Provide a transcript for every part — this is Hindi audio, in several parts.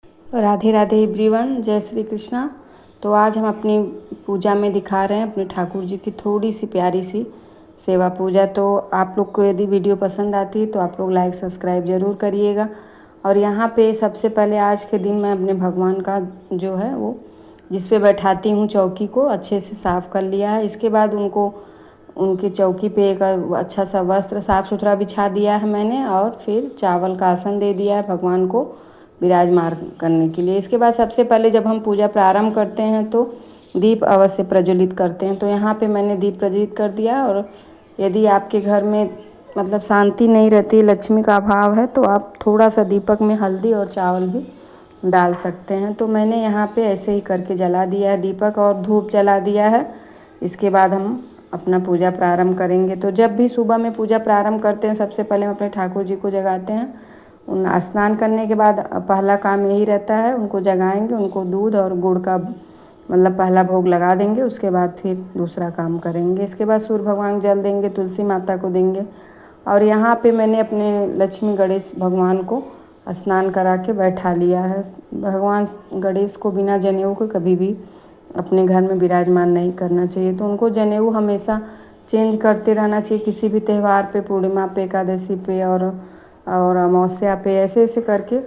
राधे राधे एवरीवन, जय श्री कृष्णा। तो आज हम अपनी पूजा में दिखा रहे हैं अपने ठाकुर जी की थोड़ी सी प्यारी सी सेवा पूजा। तो आप लोग को यदि वीडियो पसंद आती है तो आप लोग लाइक सब्सक्राइब ज़रूर करिएगा। और यहाँ पे सबसे पहले आज के दिन मैं अपने भगवान का जो है वो जिस पे बैठाती हूँ चौकी को अच्छे से साफ़ कर लिया है। इसके बाद उनको उनकी चौकी पे एक अच्छा सा वस्त्र साफ़ सुथरा बिछा दिया है मैंने, और फिर चावल का आसन दे दिया है भगवान को विराजमान करने के लिए। इसके बाद सबसे पहले जब हम पूजा प्रारंभ करते हैं तो दीप अवश्य प्रज्वलित करते हैं। तो यहाँ पे मैंने दीप प्रज्वलित कर दिया। और यदि आपके घर में मतलब शांति नहीं रहती, लक्ष्मी का अभाव है, तो आप थोड़ा सा दीपक में हल्दी और चावल भी डाल सकते हैं। तो मैंने यहाँ पे ऐसे ही करके जला दिया है दीपक और धूप जला दिया है। इसके बाद हम अपना पूजा प्रारंभ करेंगे। तो जब भी सुबह में पूजा प्रारंभ करते हैं सबसे पहले हम अपने ठाकुर जी को जगाते हैं। उन स्नान करने के बाद पहला काम यही रहता है, उनको जगाएंगे, उनको दूध और गुड़ का मतलब पहला भोग लगा देंगे। उसके बाद फिर दूसरा काम करेंगे। इसके बाद सूर्य भगवान जल देंगे, तुलसी माता को देंगे। और यहाँ पे मैंने अपने लक्ष्मी गणेश भगवान को स्नान करा के बैठा लिया है। भगवान गणेश को बिना जनेऊ को कभी भी अपने घर में विराजमान नहीं करना चाहिए। तो उनको जनेऊ हमेशा चेंज करते रहना चाहिए, किसी भी त्यौहार पे, पूर्णिमा पे, एकादशी पे और अमावस्या पे ऐसे ऐसे करके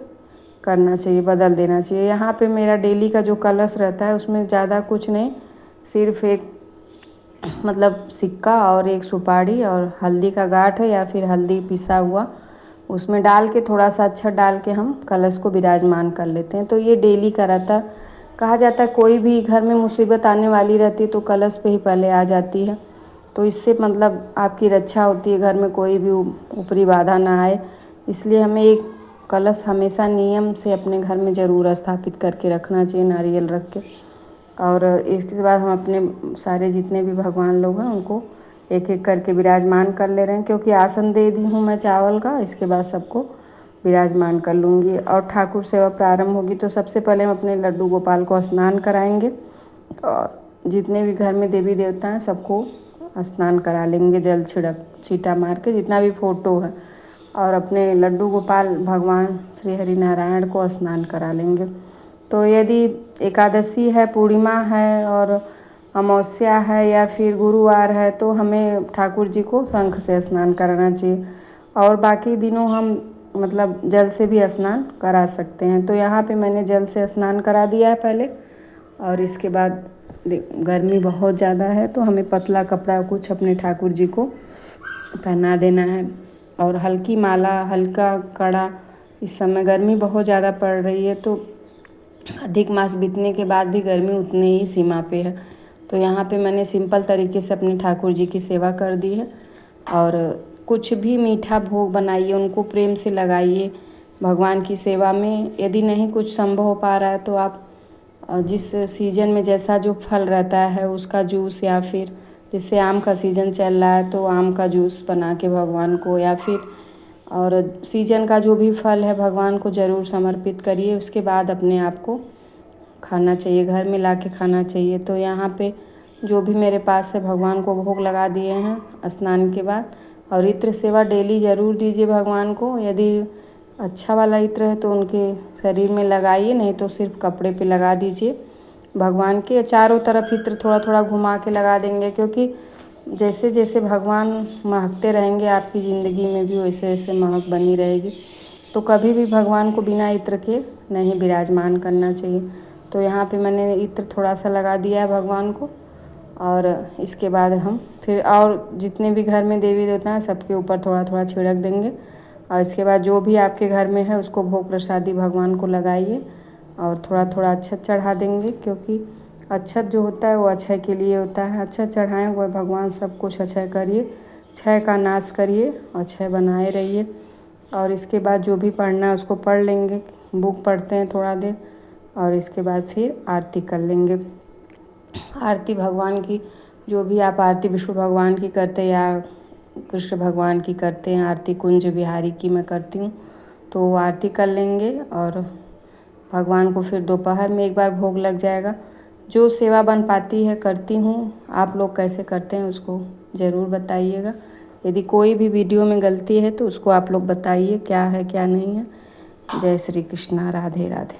करना चाहिए, बदल देना चाहिए। यहाँ पे मेरा डेली का जो कलश रहता है उसमें ज़्यादा कुछ नहीं, सिर्फ एक मतलब सिक्का और एक सुपारी और हल्दी का गांठ है या फिर हल्दी पिसा हुआ, उसमें डाल के थोड़ा सा अक्षत डाल के हम कलश को विराजमान कर लेते हैं। तो ये डेली का रहता है। कहा जाता है कोई भी घर में मुसीबत आने वाली रहती है तो कलश पे ही पहले आ जाती है। तो इससे मतलब आपकी रक्षा होती है, घर में कोई भी ऊपरी बाधा ना आए। इसलिए हमें एक कलश हमेशा नियम से अपने घर में ज़रूर स्थापित करके रखना चाहिए, नारियल रख के। और इसके बाद हम अपने सारे जितने भी भगवान लोग हैं उनको एक एक करके विराजमान कर ले रहे हैं, क्योंकि आसन दे दी हूँ मैं चावल का। इसके बाद सबको विराजमान कर लूँगी और ठाकुर सेवा प्रारंभ होगी। तो सबसे पहले हम अपने लड्डू गोपाल को स्नान कराएंगे और जितने भी घर में देवी देवता हैं सबको स्नान करा लेंगे, जल छींटा मार के, जितना भी फोटो है। और अपने लड्डू गोपाल भगवान श्री हरि नारायण को स्नान करा लेंगे। तो यदि एकादशी है, पूर्णिमा है और अमावस्या है या फिर गुरुवार है तो हमें ठाकुर जी को शंख से स्नान कराना चाहिए। और बाकी दिनों हम मतलब जल से भी स्नान करा सकते हैं। तो यहाँ पे मैंने जल से स्नान करा दिया है पहले। और इसके बाद गर्मी बहुत ज़्यादा है तो हमें पतला कपड़ा कुछ अपने ठाकुर जी को पहना देना है और हल्की माला, हल्का कड़ा। इस समय गर्मी बहुत ज़्यादा पड़ रही है तो अधिक मास बीतने के बाद भी गर्मी उतनी ही सीमा पे है। तो यहाँ पे मैंने सिंपल तरीके से अपने ठाकुर जी की सेवा कर दी है। और कुछ भी मीठा भोग बनाइए, उनको प्रेम से लगाइए भगवान की सेवा में। यदि नहीं कुछ संभव हो पा रहा है तो आप जिस सीजन में जैसा जो फल रहता है उसका जूस, या फिर जैसे आम का सीज़न चल रहा है तो आम का जूस बना के भगवान को, या फिर और सीजन का जो भी फल है भगवान को ज़रूर समर्पित करिए। उसके बाद अपने आप को खाना चाहिए, घर में ला के खाना चाहिए। तो यहाँ पे जो भी मेरे पास है भगवान को भोग लगा दिए हैं स्नान के बाद। और इत्र सेवा डेली ज़रूर दीजिए भगवान को। यदि अच्छा वाला इत्र है तो उनके शरीर में लगाइए, नहीं तो सिर्फ कपड़े पे लगा दीजिए। भगवान के चारों तरफ इत्र थोड़ा थोड़ा घुमा के लगा देंगे, क्योंकि जैसे जैसे भगवान महकते रहेंगे आपकी ज़िंदगी में भी वैसे वैसे महक बनी रहेगी। तो कभी भी भगवान को बिना इत्र के नहीं विराजमान करना चाहिए। तो यहाँ पे मैंने इत्र थोड़ा सा लगा दिया है भगवान को। और इसके बाद हम फिर और जितने भी घर में देवी देवता हैं सबके ऊपर थोड़ा थोड़ा छिड़क देंगे। और इसके बाद जो भी आपके घर में है उसको भोग प्रसादी भगवान को लगाइए और थोड़ा थोड़ा अक्षत चढ़ा देंगे, क्योंकि अक्षत जो होता है वो अक्षय के लिए होता है। अक्षत चढ़ाएँ वह भगवान सब कुछ अक्षय करिए, क्षय का नाश करिए, अक्षय बनाए रहिए। और इसके बाद जो भी पढ़ना है उसको पढ़ लेंगे, बुक पढ़ते हैं थोड़ा देर। और इसके बाद फिर आरती कर लेंगे। आरती भगवान की जो भी आप आरती विष्णु भगवान की करते हैं या कृष्ण भगवान की करते हैं, आरती कुंज बिहारी की मैं करती हूँ, तो आरती कर लेंगे। और भगवान को फिर दोपहर में एक बार भोग लग जाएगा। जो सेवा बन पाती है करती हूँ। आप लोग कैसे करते हैं उसको ज़रूर बताइएगा। यदि कोई भी वीडियो में गलती है तो उसको आप लोग बताइए क्या है क्या नहीं है। जय श्री कृष्णा, राधे राधे।